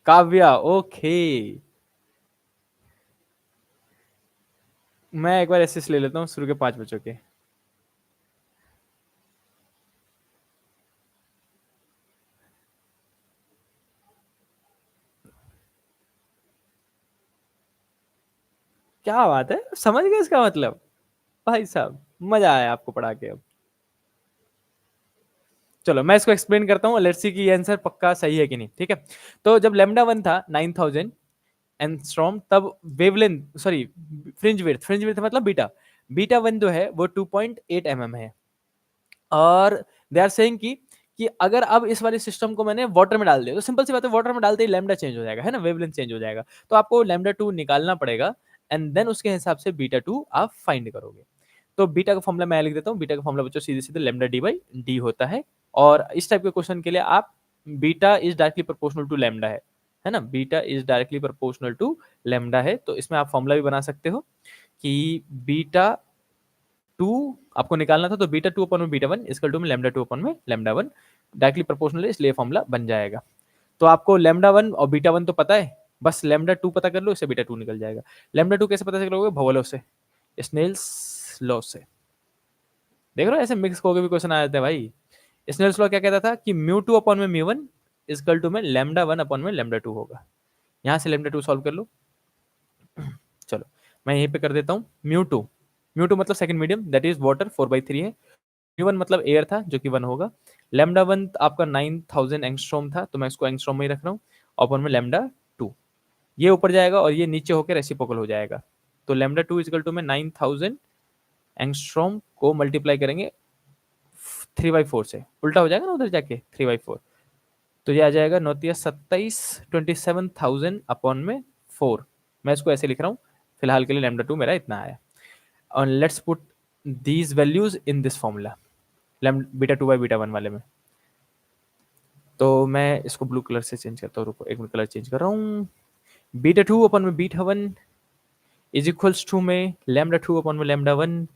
काव्या, ओके। मैं एक बार एसेस ले लेता हूँ शुरू के 5 बच्चों के। क्या बात है, समझ गए इसका मतलब? भाई साहब मजा आया आपको पढ़ा के। अब चलो मैं इसको एक्सप्लेन करता हूँ, लेट्स सी कि आंसर पक्का सही है कि नहीं, ठीक है। तो जब लेमडा वन था 9000 एंगस्ट्रॉम, तब वेवलेंथ, सॉरी, फ्रिंज विड्थ मतलब बीटा, बीटा वन जो है वो 2.8 mm है। और दे आर सेइंग कि अगर अब इस वाले सिस्टम को मैंने वाटर में डाल दिया, तो सिंपल सी बात है, वाटर में डालते ही लैम्डा चेंज हो जाएगा, है ना, वेवलेंथ चेंज हो जाएगा। तो आपको लैम्डा टू निकालना पड़ेगा, एंड देन उसके हिसाब से बीटा टू आप फाइंड करोगे। तो बीटा का फॉर्मुला मैं लिख देता हूँ। बीटा का फॉर्मुला बच्चों सीधे सीधे लैम्डा डी बाई डी होता है। और इस टाइप के क्वेश्चन के लिए आप beta is directly proportional to lambda है ना, beta is directly proportional to lambda है। तो इसमें आप फॉर्मुला भी बना सकते हो कि बीटा टू आपको निकालना था, तो बीटा टू अपन में बीटा वन इसकल टू में लैम्डा टू अपन में लैम्डा वन, डायरेक्टली प्रोपोर्शनल है, इसलिए फॉर्मुला बन जाएगा। तो आपको लैम्डा वन और बीटा वन तो पता है, बस लैम्डा टू पता कर लो, इससे बीटा टू निकल जाएगा। लैम्डा टू कैसे पता करोगे? भवलो से, स्नेल्स लॉ से। देख रहे हो, ऐसे मिक्स होकर भी क्वेश्चन आ जाते हैं भाई। स्नेल्स लॉ क्या कहता था कि म्यू टू अपॉन में म्यू वन इसकल टू में लैम्डा वन अपॉन में लैम्डा टू होगा। यहाँ से लैम्डा टू सॉल्व कर लो। चलो मैं यहीं पे कर देता हूँ। म्यू टू मतलब second medium, that is water, 4/3 है। म्यू वन मतलब एयर था, जो कि 1 होगा। लैम्डा वन आपका 9000 एंगस्ट्रॉम था, तो मैं इसको एंगस्ट्रॉम में ही रख रहा हूँ। अपॉन में लैम्डा टू, ये ऊपर जाएगा और ये नीचे होकर रेसिप्रोकल हो जाएगा। तो लैम्डा टू इजकल टू में 9000 एंगस्ट्रॉम को मल्टीप्लाई करेंगे 3/4 से, उल्टा हो जाएगा ना उधर जाके 3/4। तो ये आ जाएगा 9×27 27,000 अपॉन में 4। मैं इसको ऐसे लिख रहा हूँ फिलहाल के लिए, लैम्डा टू मेरा इतना आया। और let's put these values in this formula beta two by beta one वाले में। तो मैं इसको ब्लू कलर से चेंज करता हूँ, रुको एक मिनट, कलर चेंज कर रहा हूँ। बीटा टू अपन में beta one is equals to में लैम्डा टू अपन में लैम्डा वन।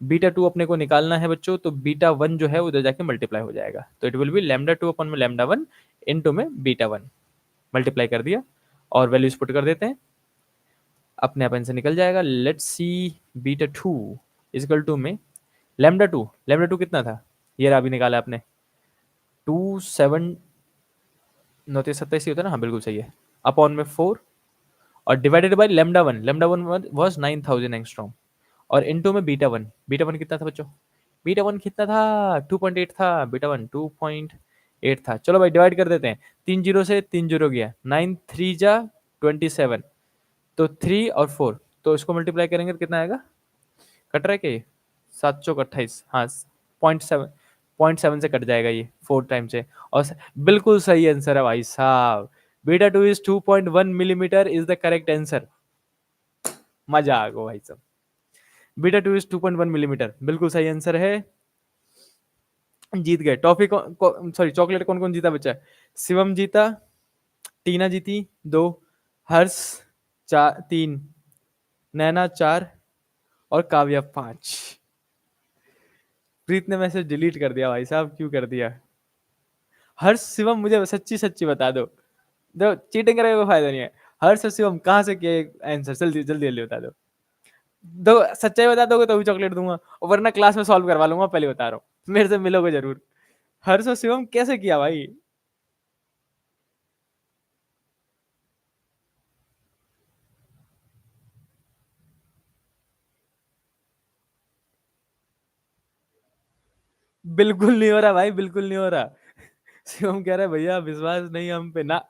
बीटा टू अपने को निकालना है बच्चों, तो बीटा वन जो है उधर जाके मल्टीप्लाई हो जाएगा, तो it will be lambda two upon में लैम्डा वन इनटू में बीटा वन, मल्टीप्लाई कर दिया और वैल्यूज पुट कर देते हैं, अपने आप से निकल जाएगा। Let's see, beta two is equal to में लैम्डा टू कितना था, ये रहा, अभी निकाला आपने 2 7 9 27 ही होता है ना, हाँ बिल्कुल सही है। अपॉन में 4 और divided by lambda one was 9000 angstrom और इनटू में बीटा वन कितना था बच्चों? बीटा वन कितना था? 2.8 था। बीटा वन 2.8 था। चलो भाई डिवाइड कर देते हैं। 3 जीरो से 3 जीरो गया, 9 3 जा 27, तो 3 और 4, तो इसको मल्टीप्लाई करेंगे तो कितना आएगा? कट रहा है क्या ये? 7 चौक 28, हाँ 0.7 से कट जाएगा ये 4 टाइम से। और बिल्कुल सही आंसर है भाई साहब। Beta two is 2.1 millimetre is the correct answer. मजा आ गया भाई साहब। बीटा टू इज 2.1 मिलीमीटर बिल्कुल सही आंसर है। जीत गए। टॉफी सॉरी चॉकलेट कौन कौन जीता बच्चा? शिवम जीता, टीना जीती 2, हर्ष 4 3, नैना 4 और काव्या 5। प्रीत ने मैसेज डिलीट कर दिया भाई साहब, क्यों कर दिया? हर्ष शिवम मुझे सच्ची सच्ची बता दो, चीटिंग करने का कोई फायदा नहीं है। हर्ष और शिवम कहाँ से किए आंसर? जल्दी जल्दी जल्दी बता दो। सच्चाई बता दोगे तो भी चॉकलेट दूंगा, और वरना क्लास में सॉल्व करवा लूंगा, पहले बता रहा हूँ, मेरे से मिलोगे जरूर। हर्ष और शिवम कैसे किया भाई? बिल्कुल नहीं हो रहा भाई, बिल्कुल नहीं हो रहा। शिवम कह रहा है भैया विश्वास नहीं हम पे ना।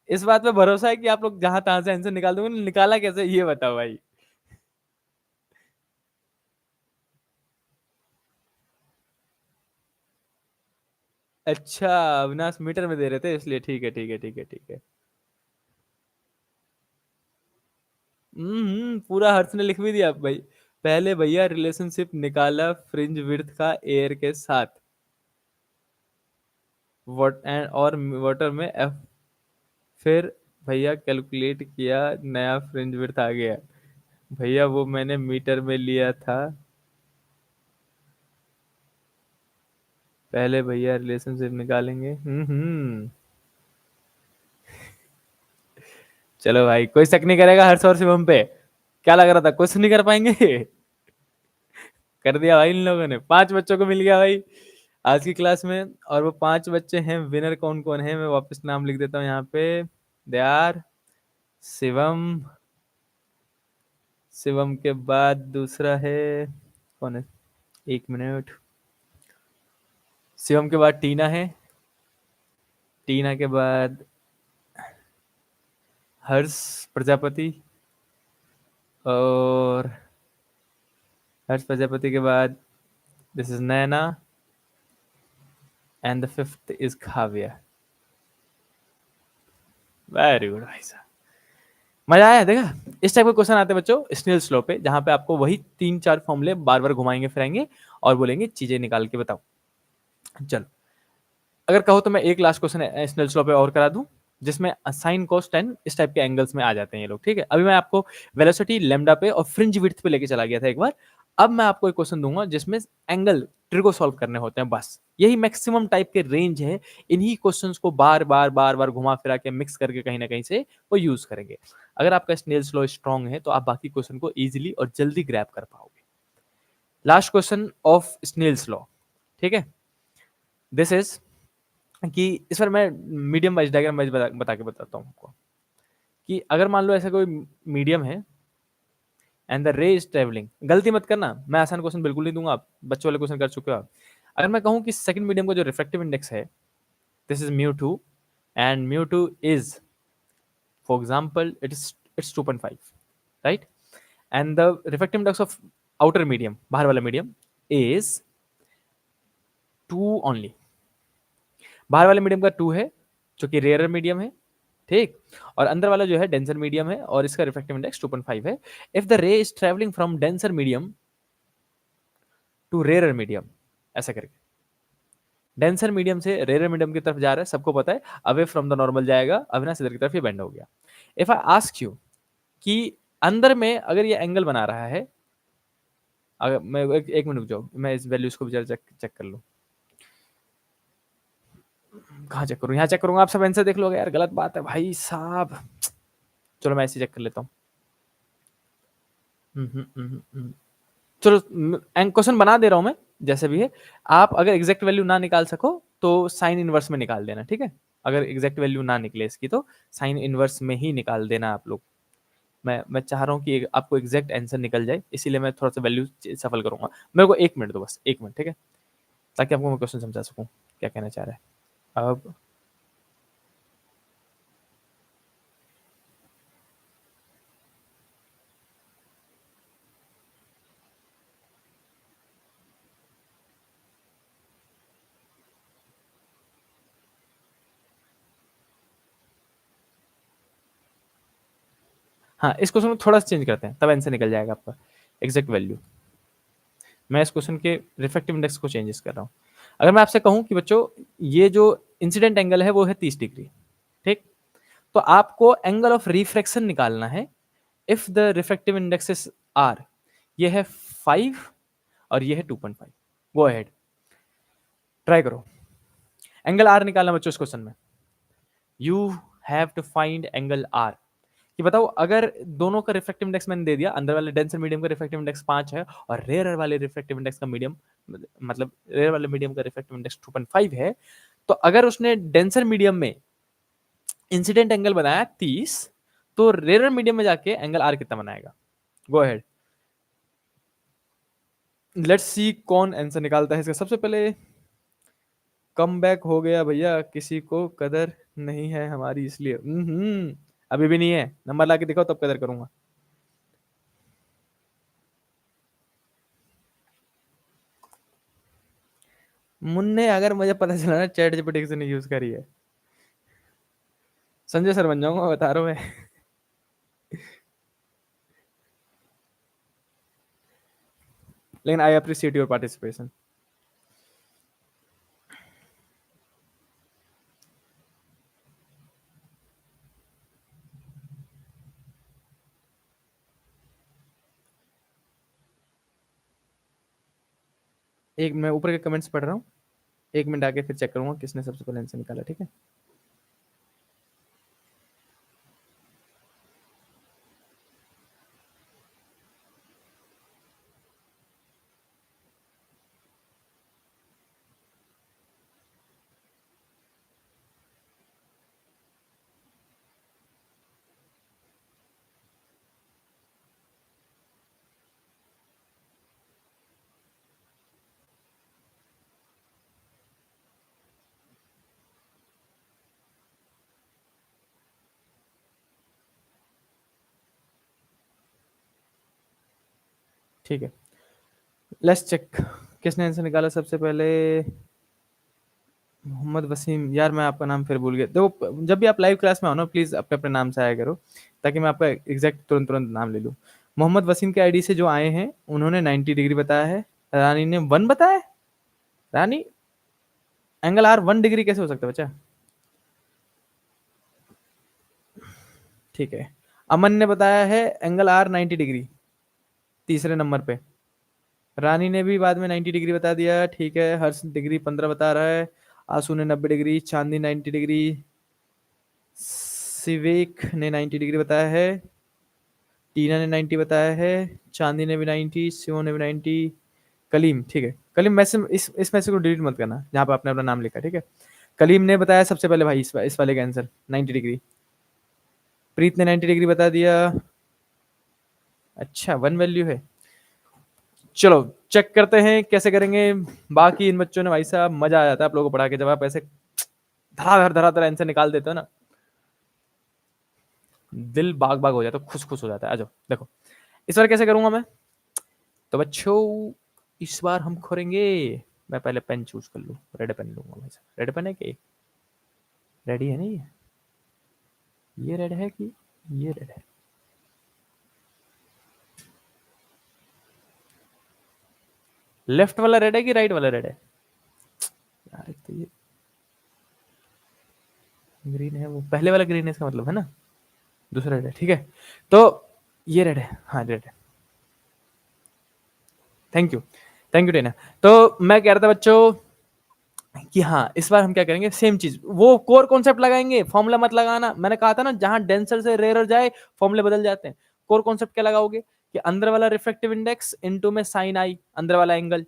इस बात पे भरोसा है कि आप लोग जहां तहां से आंसर निकाल दोगे, निकाला कैसे ये बताओ भाई। अच्छा, अविनाश मीटर में दे रहे थे इसलिए, ठीक है ठीक है ठीक है ठीक है। पूरा हर्ष ने लिख भी दिया भाई। पहले भैया रिलेशनशिप निकाला फ्रिंज विड्थ का एयर के साथ, वॉट एंड और वाटर में एफ, फिर भैया कैलकुलेट किया नया फ्रिंज विड्थ आ गया। भैया वो मैंने मीटर में लिया था। पहले भैया रिलेशनशिप निकालेंगे। चलो भाई, कोई शक नहीं करेगा हर्ष और शिवम पे? क्या लग रहा था कुछ नहीं कर पाएंगे? कर दिया भाई इन लोगों ने। 5 बच्चों को मिल गया भाई आज की क्लास में, और वो 5 बच्चे हैं। विनर कौन कौन है मैं वापस नाम लिख देता हूँ यहाँ पे। दे आर शिवम, शिवम के बाद दूसरा है कौन है, एक मिनट, शिवम के बाद टीना है, टीना के बाद हर्ष प्रजापति, और हर्ष प्रजापति के बाद this is Naina, and the fifth is Kavya. Very good भाई साहब, मजा आया। देखा, इस टाइप के क्वेश्चन आते हैं बच्चों स्नेल स्लो पे, जहां पे आपको वही 3 4 फॉर्मूले बार बार घुमाएंगे फिराएंगे और बोलेंगे चीजें निकाल के बताओ। चलो, अगर कहो तो मैं एक लास्ट क्वेश्चन स्नेल स्लो पे और करा दूं, जिसमें साइन कोस टेन इस टाइप के एंगल्स में आ जाते हैं ये लोग। ठीक है, अभी मैं आपको वेलोसिटी लेमडा पे और फ्रिंज विड्थ पे लेके चला गया था एक बार। अब मैं आपको एक क्वेश्चन दूंगा जिसमें एंगल ट्रिको सॉल्व करने होते हैं, बस यही मैक्सिमम टाइप के रेंज है। इन्हीं क्वेश्चंस को बार बार बार बार घुमा फिरा के मिक्स करके कहीं ना कहीं से वो यूज करेंगे। अगर आपका स्नेल स्लो स्ट्रांग है तो आप बाकी क्वेश्चन को इजीली और जल्दी ग्रैब कर पाओगे। Last question of Snell's law, ठीक है, दिस इज कि इस पर मैं मीडियम वाइज डायग्राम वाइज बता के बताता हूँ आपको कि अगर मान लो ऐसा कोई मीडियम है and the ray is travelling, गलती मत करना, मैं आसान क्वेश्चन बिल्कुल नहीं दूंगा, आप बच्चों वाले क्वेश्चन कर चुके हो आप। अगर मैं कहूँ कि सेकंड मीडियम का जो रिफ्रैक्टिव इंडेक्स है this is mu two, and mu two is for example it's 2.5, right, and the refractive index of outer medium, बाहर वाला मीडियम, इज 2 ओनली। बाहर वाले मीडियम का 2 है जो कि रेयर मीडियम है, ठीक, और अंदर वाला जो है डेंसर मीडियम है और इसका रिफ्रैक्टिव इंडेक्स 2.5 है। If the ray is travelling from denser medium to rarer medium, ऐसा करके डेंसर मीडियम से रेयर मीडियम की तरफ जा रहा है, सबको पता है, अवे फ्रॉम द नॉर्मल जाएगा, अविनाश इधर की तरफ ये बेंड हो गया। इफ आई आस्क यू कि अंदर में अगर ये एंगल बना रहा है, अगर मैं एक मिनट रुक जाओ, मैं इस वैल्यूज को भी चेक कर लूँ। कहाँ चेक करूँ? यहाँ चेक करूंगा, आप सब आंसर देख लोगे यार, गलत बात है भाई साहब। चलो मैं ऐसे चेक कर लेता हूँ। चलो क्वेश्चन बना दे रहा हूं मैं, जैसे भी है। आप अगर एग्जैक्ट वैल्यू ना निकाल सको तो साइन इनवर्स में निकाल देना, ठीक है। अगर एग्जैक्ट वैल्यू ना निकले इसकी तो साइन इनवर्स में ही निकाल देना आप लोग। मैं चाह रहा हूँ कि आपको एग्जैक्ट आंसर निकल जाए, इसीलिए मैं थोड़ा सा वैल्यू सफल करूंगा। मेरे को 1 मिनट दो, बस 1 मिनट, ठीक है, ताकि आपको मैं क्वेश्चन समझा सकूं क्या कहना चाह रहा है। अब हाँ, इस क्वेश्चन को थोड़ा सा चेंज करते हैं, तब आंसर निकल जाएगा आपका एग्जैक्ट वैल्यू। मैं इस क्वेश्चन के रिफ्रैक्टिव इंडेक्स को चेंजेस कर रहा हूँ। अगर मैं आपसे कहूँ कि बच्चों ये जो इंसिडेंट एंगल है वो है 30 डिग्री, ठीक, तो आपको एंगल ऑफ रिफ्रैक्शन निकालना है if the refractive indexes are, ये है 5 और ये है 2.5। गो अहेड, ट्राई करो। एंगल आर निकालना बच्चों इस क्वेश्चन में। You have to find angle r. कि बताओ अगर दोनों का रिफ्रैक्टिव इंडेक्स मैंने दे दिया, अंदर वाले डेंसर मीडियम का रिफ्रैक्टिव इंडेक्स 5 है और रेयर वाले रिफ्रैक्टिव इंडेक्स का मीडियम, मतलब रेयर वाले मीडियम का रिफ्रैक्टिव इंडेक्स 2.5 है, तो अगर उसने डेंसर मीडियम में इंसिडेंट एंगल बनाया 30, तो रेयर मीडियम में जाके एंगल आर कितना बनाएगा? गो अहेड, लेट्स सी कौन आंसर निकालता है इसका। सबसे पहले कम बैक हो गया भैया, किसी को कदर नहीं है हमारी, इसलिए अभी भी नहीं है, नंबर ला के दिखाओ तब कदर करूंगा। मुन्ने, अगर मुझे पता चला ना चैट जीपीटी से नहीं यूज करी है, संजय सर बन जाऊंगा, बता रहा हूं मैं। लेकिन आई अप्रिशिएट योर पार्टिसिपेशन। एक मैं ऊपर के कमेंट्स पढ़ रहा हूँ, 1 मिनट आके फिर चेक करूंगा किसने सबसे पहले आंसर निकाला, ठीक है। ठीक है, लेट्स चेक किसने आंसर निकाला सबसे पहले। मोहम्मद वसीम, यार मैं आपका नाम फिर भूल गया। देखो जब भी आप लाइव क्लास में हो ना, प्लीज अपने अपने नाम से आया करो, ताकि मैं आपका एग्जैक्ट तुरंत तुरंत नाम ले लूँ। मोहम्मद वसीम के आईडी से जो आए हैं उन्होंने 90 डिग्री बताया है, रानी ने 1 बताया है। रानी, एंगल आर 1 डिग्री कैसे हो सकता है बच्चा? ठीक है, अमन ने बताया है एंगल आर 90 डिग्री, तीसरे नंबर पे। रानी ने भी बाद में 90 डिग्री बता दिया, ठीक है। हर्ष डिग्री 15 बता रहा है, आंसू ने 90 डिग्री, चांदी 90 डिग्री, सिवेक ने 90 डिग्री बताया है, टीना ने 90 बताया है, चांदी ने भी 90, शिवो ने भी 90, कलीम, ठीक है। कलीम मैसेज, इस मैसेज को डिलीट मत करना जहाँ पे आपने अपना नाम लिखा, ठीक है। कलीम ने बताया सबसे पहले भाई इस वाले का आंसर 90 डिग्री। प्रीत ने 90 डिग्री बता दिया। अच्छा 1 वैल्यू है, चलो चेक करते हैं कैसे करेंगे। बाकी इन बच्चों ने भाई साहब मजा आ जाता है आप लोगों को पढ़ा के, जब आप ऐसे धराधर आंसर निकाल देते हो ना, दिल बाग बाग हो जाता है, खुश खुश हो जाता है। आ जाओ देखो इस बार कैसे करूंगा मैं। तो बच्चों इस बार हम करेंगे, मैं पहले पेन चूज कर लूँ, रेड पेन लूंगा भाई साहब। रेड पेन है कि रेडी है? नहीं ये रेड है कि ये रेड है? लेफ्ट वाला रेड है कि राइट वाला रेड है? यार एक तो ये ग्रीन है, वो पहले वाला ग्रीन है इसका मतलब है ना, दूसरा रेड है, ठीक है। तो ये रेड है, हाँ रेड है। थैंक यू, थैंक यू टेना। तो मैं कह रहा था बच्चों कि हाँ इस बार हम क्या करेंगे, सेम चीज, वो कोर कॉन्सेप्ट लगाएंगे, फॉर्मूला मत लगाना। मैंने कहा था ना जहां डेंसर से रेयर जाए फॉर्मूले बदल जाते हैं। कोर कॉन्सेप्ट क्या लगाओगे कि अंदर वाला रिफ्रैक्टिव इंडेक्स इनटू में साइन आई, अंदर वाला एंगल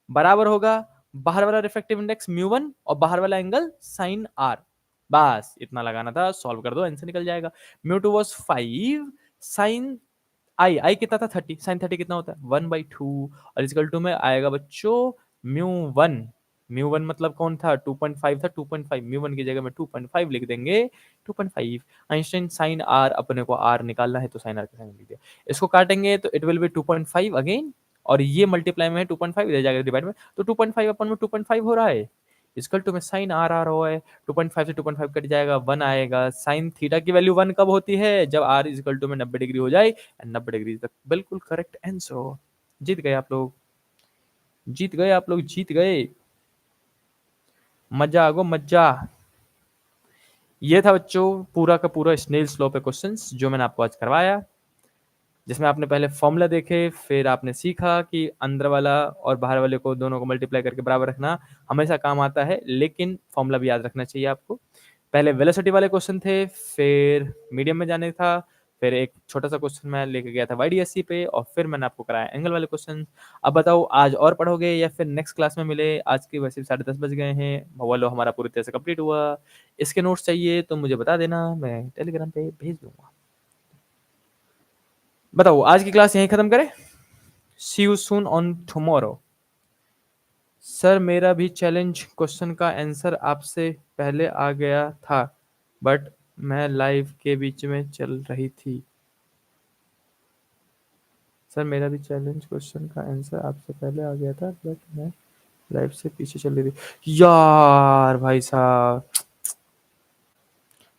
बराबर होगा बाहर वाला रिफ्रैक्टिव इंडेक्स म्यू 1 और बाहर वाला एंगल साइन आर। बस इतना लगाना था, सॉल्व कर दो, आंसर निकल जाएगा। म्यू टू वॉज 5 साइन आई कितना था 30, साइन 30 कितना होता है 1/2 और इजकल टू में आएगा बच्चों म्यू 1। म्यू 1 मतलब कौन था 2.5 था 2.5, म्यू 1 की जगह में 2.5 लिख देंगे 2.5। आइंस्टाइन साइन आर, अपने को आर निकालना है तो साइन आर का साइन लिख दिया। इसको काटेंगे तो इट विल बी 2.5 अगेन, और ये मल्टीप्लाई में है 2.5 इधर जाकर डिवाइड में, तो 2.5 अपन में 2.5 हो रहा है। इसकल टू में साइन आर आ रहा है, 2.5 से 2.5 कट जाएगा 1 आएगा। साइन थीटा की वैल्यू 1 कब होती है, जब आर इजकल टू में 90 डिग्री हो जाए, 90 डिग्री तक। बिल्कुल करेक्ट आंसर। जीत गए आप लोग, जीत गए आप लोग, जीत गए। मजा आ गो मजा। ये था बच्चों पूरा का पूरा स्नेल्स लॉ पे क्वेश्चंस जो मैंने आपको आज करवाया, जिसमें आपने पहले फॉर्मूला देखे, फिर आपने सीखा कि अंदर वाला और बाहर वाले को दोनों को मल्टीप्लाई करके बराबर रखना हमेशा काम आता है, लेकिन फॉर्मूला भी याद रखना चाहिए आपको। पहले वेलोसिटी वाले क्वेश्चन थे, फिर मीडियम में जाने था, फिर एक छोटा सा क्वेश्चन मैं लेके गया था YDSC पे, और फिर मैंने आपको कराया एंगल वाले क्वेश्चन। अब बताओ आज और पढ़ोगे या फिर नेक्स्ट क्लास में मिले? आज के वैसे भी 10:30 बज गए हैं, भवालो हमारा पूरी तरह से कंप्लीट हुआ। इसके नोट्स चाहिए तो मुझे बता देना, मैं टेलीग्राम पे भेज दूंगा। बताओ आज की क्लास यहीं खत्म करें? See you soon on tomorrow. Sir मेरा भी चैलेंज क्वेश्चन का आंसर आपसे पहले आ गया था, बट मैं लाइव के बीच में चल रही थी। सर मेरा भी चैलेंज क्वेश्चन का आंसर आपसे पहले आ गया था, बट मैं लाइव से पीछे चल रही थी। यार भाई साहब,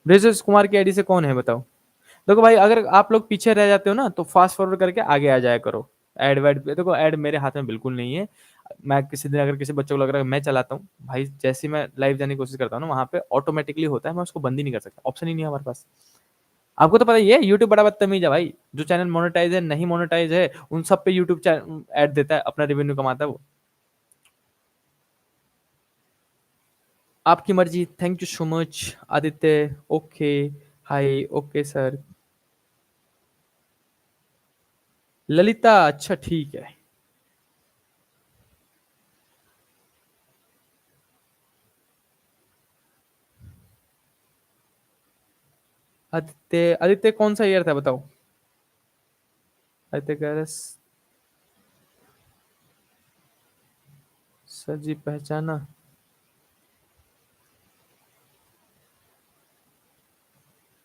ब्रिजेश कुमार की आईडी से कौन है बताओ? देखो भाई, अगर आप लोग पीछे रह जाते हो ना तो फास्ट फॉरवर्ड करके आगे आ जाया करो। ऐड वैड पे देखो, ऐड मेरे हाथ में बिल्कुल नहीं है। मैं किसी दिन अगर किसी बच्चे को लग रहा है मैं चलाता हूँ भाई, जैसे ही मैं लाइव जाने की कोशिश करता हूँ ना, वहां पे ऑटोमेटिकली होता है, मैं उसको बंद ही नहीं कर सकता, ऑप्शन ही नहीं है हमारे पास। आपको तो पता ही है यूट्यूब बड़ा बदतमीज है भाई, जो चैनल मोनेटाइज है नहीं मोनेटाइज है उन सब पे यूट्यूब ऐड देता है, अपना रेवेन्यू कमाता है वो। आपकी मर्जी। Thank you so much Aditya. Okay, hi, okay sir. Lalita, अच्छा ठीक है। आदित्य, आदित्य कौन सा ईयर था बताओ? आदित्य कह रहे सर जी पहचाना।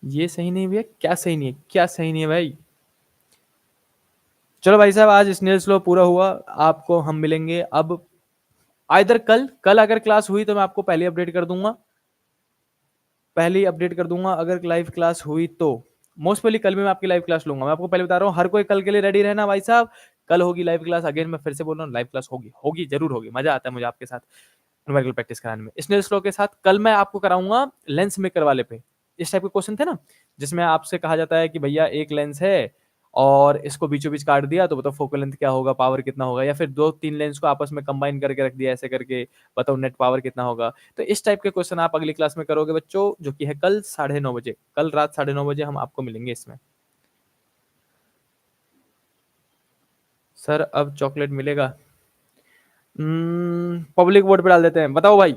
ये सही नहीं भैया, क्या सही नहीं है, क्या सही नहीं है भाई? चलो भाई साहब, आज स्नेल स्लो पूरा हुआ। आपको हम मिलेंगे अब आइदर कल, कल अगर क्लास हुई तो मैं आपको पहले अपडेट कर दूंगा, पहले ही अपडेट कर दूंगा अगर लाइव क्लास हुई तो। मोस्ट प्रोबेबली कल भी मैं आपकी लाइव क्लास लूंगा, मैं आपको पहले बता रहा हूँ, हर कोई कल के लिए रेडी रहना भाई साहब। कल होगी लाइव क्लास, अगेन मैं फिर से बोल रहा हूँ, लाइव क्लास होगी, होगी जरूर होगी, मजा आता है मुझे आपके साथ न्यूमेरिकल प्रैक्टिस कराने में। स्नेल स्लो के साथ कल मैं आपको कराऊंगा लेंस मेकर वाले पे। इस टाइप के क्वेश्चन थे ना, जिसमें आपसे कहा जाता है कि भैया एक लेंस है और इसको बीचों बीच काट दिया तो बताओ फोकल लेंथ क्या होगा, पावर कितना होगा, या फिर दो तीन लेंस को आपस में कंबाइन करके रख दिया ऐसे करके, बताओ नेट पावर कितना होगा। तो इस टाइप के क्वेश्चन आप अगली क्लास में करोगे बच्चों, जो कि है कल 9:30 बजे, कल रात 9:30 बजे हम आपको मिलेंगे इसमें। सर अब चॉकलेट मिलेगा? पब्लिक वोट पे डाल देते हैं, बताओ भाई।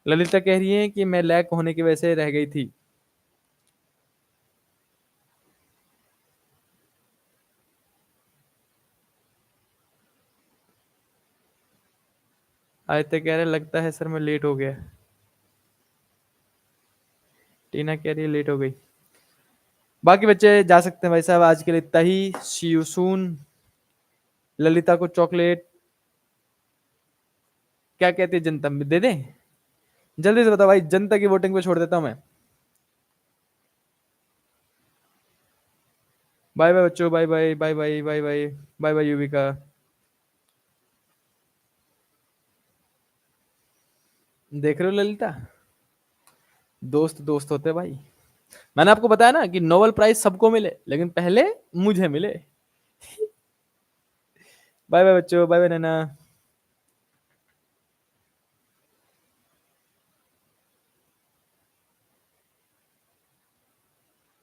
ललिता कह रही है कि मैं लैग होने की वजह से रह गई थी। आदित्य कह रहे लगता है सर मैं लेट हो गया। टीना कह रही है लेट हो गई। बाकी बच्चे जा सकते हैं भाई साहब, आज के लिए इतना ही। सी यू सून। ललिता को चॉकलेट क्या कहती है जनता में दे दें? जल्दी से बताओ भाई, जनता की वोटिंग पे छोड़ देता हूं मैं। बाय बाय बच्चों, bye bye, bye bye, bye bye, bye bye Yuvika. देख रहे हो ललिता, दोस्त दोस्त होते हैं भाई। मैंने आपको बताया ना कि नोबेल प्राइज सबको मिले लेकिन पहले मुझे मिले। बाय बाय बच्चों, bye bye Naina.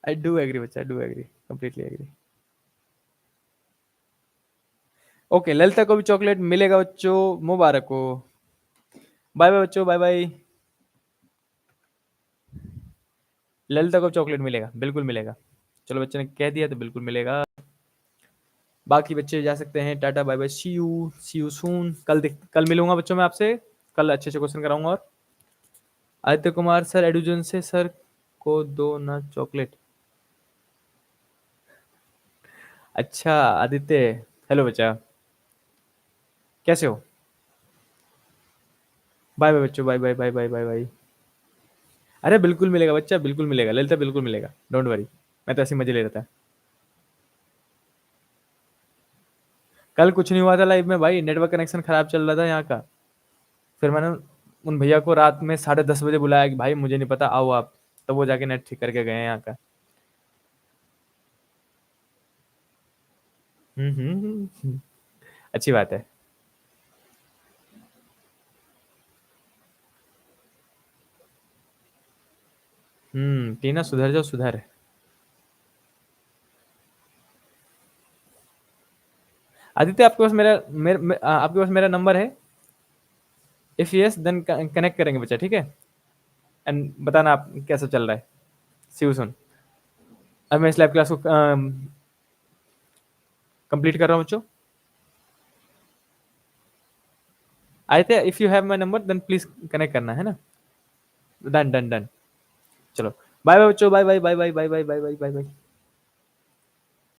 I do agree बच्चा, I do agree, completely agree. Okay, Lalita को भी चॉकलेट मिलेगा बच्चों, मुबारक हो। बाय बाय बच्चों, बाय बाय। ललिता को चॉकलेट मिलेगा, बिल्कुल मिलेगा। चलो बच्चे ने कह दिया तो बिल्कुल मिलेगा। बाकी बच्चे जा सकते हैं। Tata bye bye, see you soon. कल मिलूंगा बच्चों मैं आपसे। कल अच्छे अच्छे क्वेश्चन कराऊंगा। और आदित्य कुमार सर एडुजन से सर को दो ना चॉकलेट। अच्छा आदित्य, हेलो बच्चा, कैसे हो? बाय बाय बच्चों, bye bye bye bye bye bye. अरे बिल्कुल मिलेगा बच्चा, बिल्कुल मिलेगा ललिता, बिल्कुल मिलेगा, डोंट वरी। मैं तो ऐसे ही मजे ले रहा था। कल कुछ नहीं हुआ था लाइव में भाई, नेटवर्क कनेक्शन खराब चल रहा था यहाँ का। फिर मैंने उन भैया को रात में 10:30 बजे बुलाया कि भाई मुझे नहीं पता, आओ आप। तब वो जाके नेट ठीक करके गए हैं यहाँ का। अच्छी बात है। टीना सुधर जाओ, सुधर। आदित्य आपके पास आपके पास मेरा नंबर है? इफ यस देन कनेक्ट करेंगे बच्चा, ठीक है? एंड बताना आप कैसा चल रहा है। सी यू सुन। अब मैं इस लैब क्लास को कंप्लीट कर रहा हूँ बच्चों। Aditya if you have my number then please connect करना है ना। Done done done. चलो बाय बाय बच्चों, bye bye bye bye bye bye bye bye bye bye.